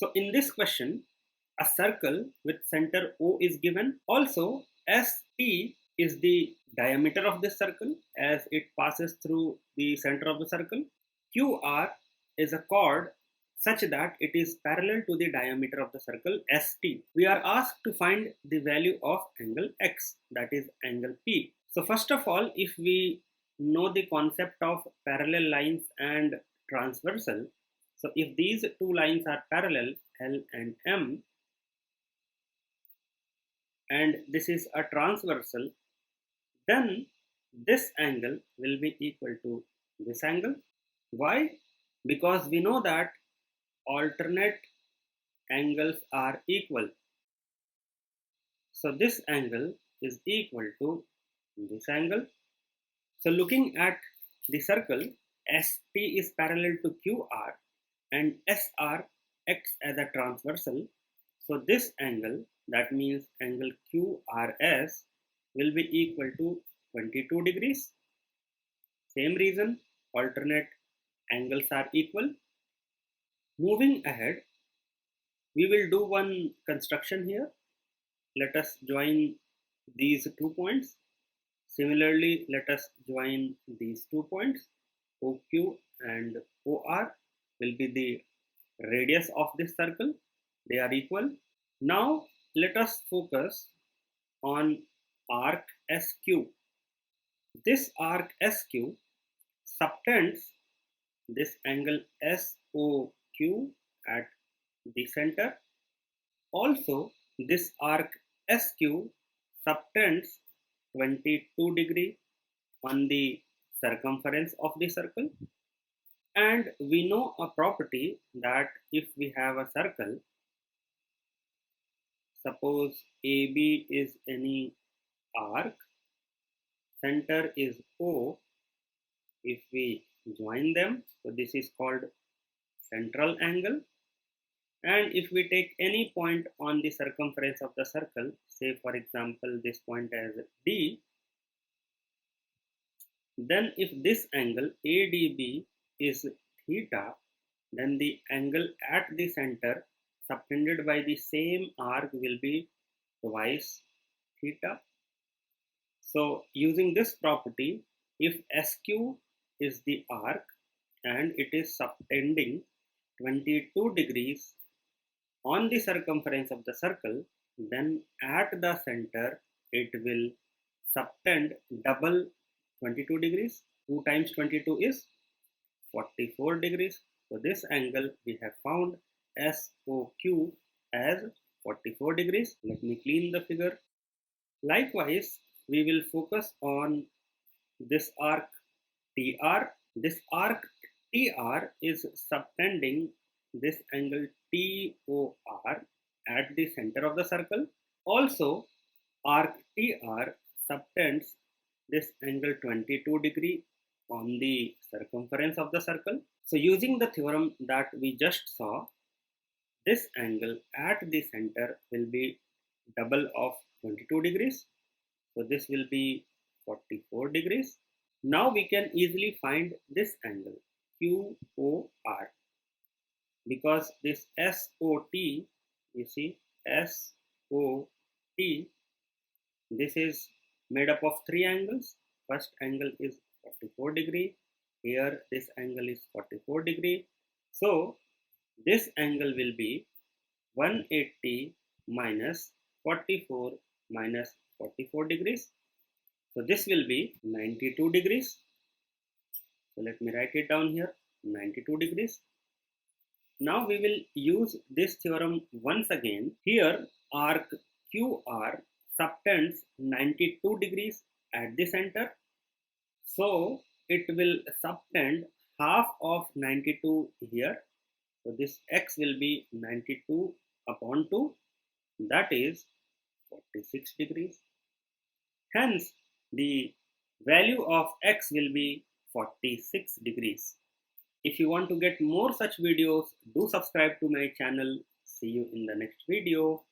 So in this question, a circle with center O is given. Also, ST is the diameter of this circle as it passes through the center of the circle. QR is a chord such that it is parallel to the diameter of the circle ST. We are asked to find the value of angle X, that is angle P. So first of all, if we know the concept of parallel lines and transversal, so if these two lines are parallel, L and M, and this is a transversal, then this angle will be equal to this angle. Why? Because we know that alternate angles are equal. So this angle is equal to this angle. So looking at the circle, ST is parallel to QR and SR acts as a transversal. So this angle, that means angle QRS, will be equal to 22 degrees. Same reason, alternate angles are equal. Moving ahead, we will do one construction here. Let us join these 2 points. Similarly, let us join these 2 points. OQ and OR will be the radius of this circle. They are equal. Now let us focus on arc SQ. This arc SQ subtends this angle SOQ at the center. Also, this arc SQ subtends 22 degree on the circumference of the circle. And we know a property that if we have a circle, suppose AB is any arc, center is O, if we join them, so this is called central angle. And if we take any point on the circumference of the circle, say for example this point as D, then if this angle ADB is theta, then the angle at the center subtended by the same arc will be twice theta. So using this property, if SQ is the arc and it is subtending 22 degrees on the circumference of the circle, then at the center it will subtend double 22 degrees. 2 times 22 is 44 degrees. So this angle we have found SOQ as 44 degrees. Let me clean the figure. Likewise, we will focus on this arc TR. This arc TR is subtending this angle TOR at the center of the circle. Also, arc TR subtends this angle 22 degree on the circumference of the circle. So using the theorem that we just saw, this angle at the center will be double of 22 degrees. So this will be 44 degrees. Now we can easily find this angle QOR, because this SOT, you see SOT, this is made up of 3 angles. First angle is 44 degree. Here this angle is 44 degree. So this angle will be 180 minus 44 minus 44 degrees. So this will be 92 degrees. So let me write it down here, 92 degrees. Now we will use this theorem once again. Here arc QR subtends 92 degrees at the center. So it will subtend half of 92 here. So this X will be 92 upon 2, that is 46 degrees. Hence the value of X will be 46 degrees. If you want to get more such videos, do subscribe to my channel. See you in the next video.